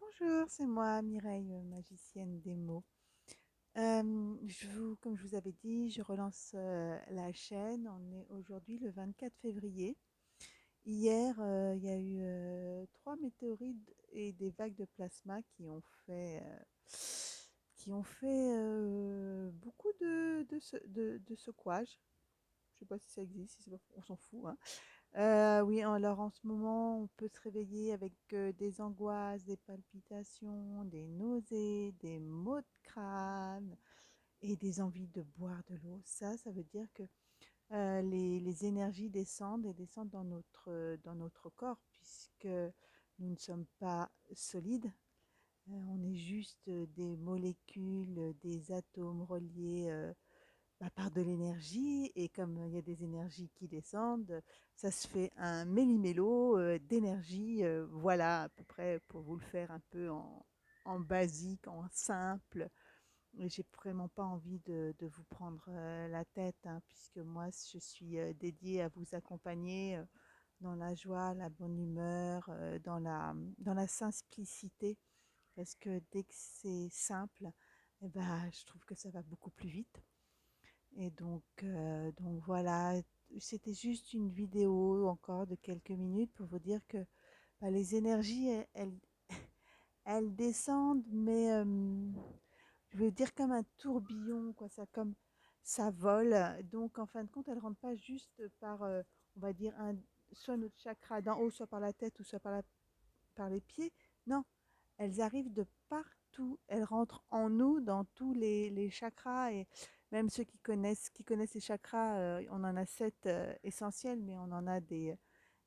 Bonjour, c'est moi, Mireille, magicienne des mots. Comme je vous avais dit, je relance la chaîne. On est aujourd'hui le 24 février. Hier, il y a eu 3 météorites et des vagues de plasma qui ont fait beaucoup de secouages. Je ne sais pas si ça existe, si on s'en fout, hein. Oui, alors en ce moment, on peut se réveiller avec des angoisses, des palpitations, des nausées, des maux de crâne et des envies de boire de l'eau. Ça veut dire que les énergies descendent et descendent dans notre corps puisque nous ne sommes pas solides. On est juste des molécules, des atomes reliés par de l'énergie, et comme il y a des énergies qui descendent, ça se fait un méli-mélo d'énergie. Voilà, à peu près pour vous le faire un peu en basique, en simple. Et j'ai vraiment pas envie de vous prendre la tête, hein, puisque moi je suis dédiée à vous accompagner dans la joie, la bonne humeur, dans la simplicité, parce que dès que c'est simple, eh ben, je trouve que ça va beaucoup plus vite. Et donc voilà, c'était juste une vidéo encore de quelques minutes pour vous dire que les énergies, elles descendent, mais je veux dire comme un tourbillon, quoi, ça vole. Donc en fin de compte, elles ne rentrent pas juste par, on va dire, soit notre chakra d'en haut, soit par la tête, ou soit par les pieds. Non, elles arrivent de partout. Elles rentrent en nous, dans tous les chakras. Et même ceux qui connaissent les chakras, on en a 7 essentiels, mais on en a des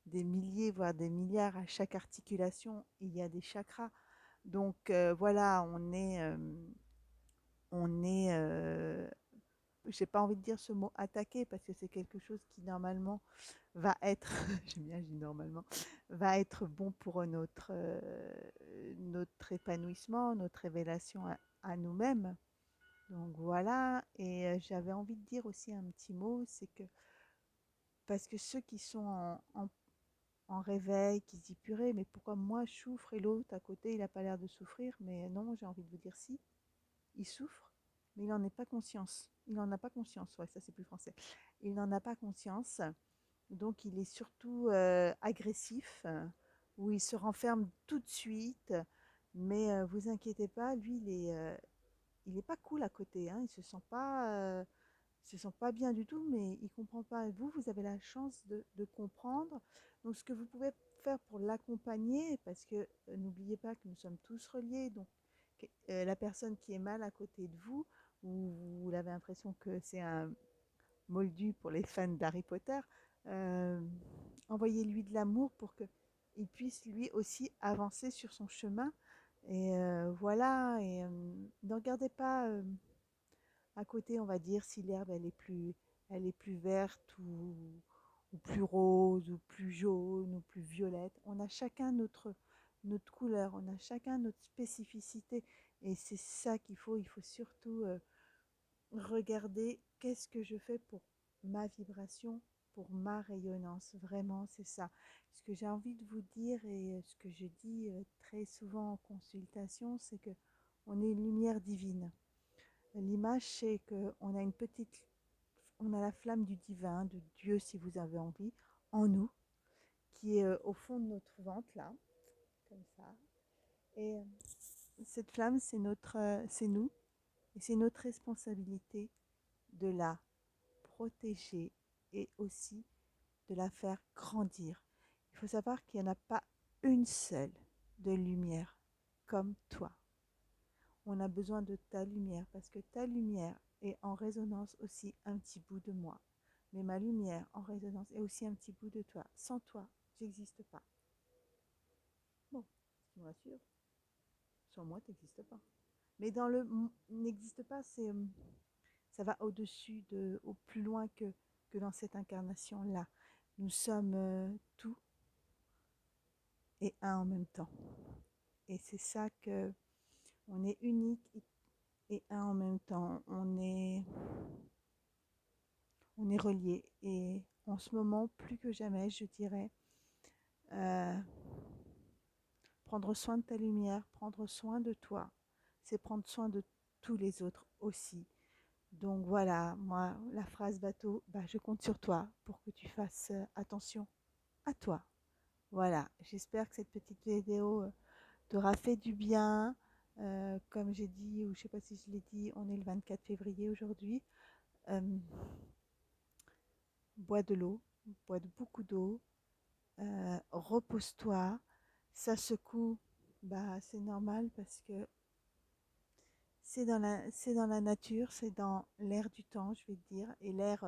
milliers, voire des milliards à chaque articulation. Il y a des chakras. Donc voilà, on est j'ai pas envie de dire ce mot attaqué, parce que c'est quelque chose qui normalement va être, j'aime bien, je dis normalement, va être bon pour notre épanouissement, notre révélation à nous-mêmes. Donc voilà, et j'avais envie de dire aussi un petit mot, c'est que parce que ceux qui sont en réveil, qui se disent purée, mais pourquoi moi je souffre et l'autre à côté il n'a pas l'air de souffrir, mais non, j'ai envie de vous dire si, il souffre, mais il n'en est pas conscience. Il n'en a pas conscience, ouais, ça c'est plus français. Il n'en a pas conscience. Donc il est surtout agressif, où il se renferme tout de suite. Mais vous inquiétez pas, lui il est pas cool à côté, hein. Il se sent pas bien du tout, mais il comprend pas. Vous avez la chance de comprendre. Donc ce que vous pouvez faire pour l'accompagner, parce que n'oubliez pas que nous sommes tous reliés. Donc la personne qui est mal à côté de vous, ou vous avez l'impression que c'est un moldu pour les fans d'Harry Potter, euh, envoyez-lui de l'amour pour qu'il puisse lui aussi avancer sur son chemin. Et voilà, et ne regardez pas à côté, on va dire, si l'herbe elle est plus verte, ou plus rose, ou plus jaune, ou plus violette. On a chacun notre couleur, on a chacun notre spécificité. Et c'est ça il faut surtout regarder qu'est-ce que je fais pour ma vibration, pour ma rayonnance. Vraiment, c'est ça. Ce que j'ai envie de vous dire, et ce que je dis très souvent en consultation, c'est que on est une lumière divine. L'image, c'est qu'on a on a la flamme du divin, de Dieu si vous avez envie, en nous, qui est au fond de notre ventre, là, comme ça. Et cette flamme, c'est nous, et c'est notre responsabilité de la protéger, et aussi de la faire grandir. Il faut savoir qu'il n'y en a pas une seule de lumière comme toi. On a besoin de ta lumière, parce que ta lumière est en résonance aussi un petit bout de moi. Mais ma lumière en résonance est aussi un petit bout de toi. Sans toi, j'existe pas. Bon, ce qui me rassure, sans moi, tu n'existes pas. Mais dans le n'existe pas, ça va au-dessus, au plus loin que dans cette incarnation-là. Nous sommes tout et un en même temps. Et c'est ça que on est unique et un en même temps. On est reliés. Et en ce moment, plus que jamais, je dirais, euh, Prendre soin de ta lumière, prendre soin de toi, c'est prendre soin de tous les autres aussi. Donc voilà, moi, la phrase bateau, bah, je compte sur toi pour que tu fasses attention à toi. Voilà, j'espère que cette petite vidéo t'aura fait du bien. Comme j'ai dit, ou je sais pas si je l'ai dit, on est le 24 février aujourd'hui. Euh, bois de l'eau, bois de beaucoup d'eau, repose-toi. Ça secoue, bah c'est normal parce que c'est dans la nature, c'est dans l'air du temps, je vais te dire. Et l'air,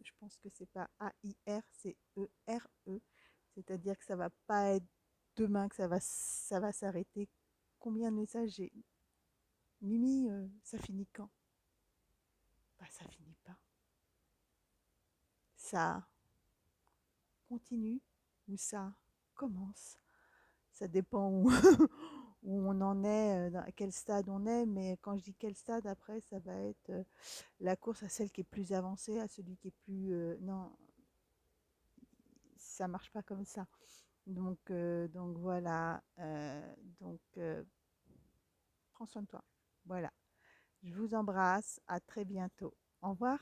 je pense que c'est pas A-I-R, c'est E-R-E. C'est-à-dire que ça va pas être demain que ça va s'arrêter. Combien de messages j'ai? Mimi, ça finit quand? Bah ça finit pas. Ça continue ou ça commence. Ça dépend où, où on en est, à quel stade on est, mais quand je dis quel stade, après, ça va être la course à celle qui est plus avancée, à celui qui est plus... non, ça marche pas comme ça. Donc voilà, donc prends soin de toi. Voilà, je vous embrasse, à très bientôt. Au revoir.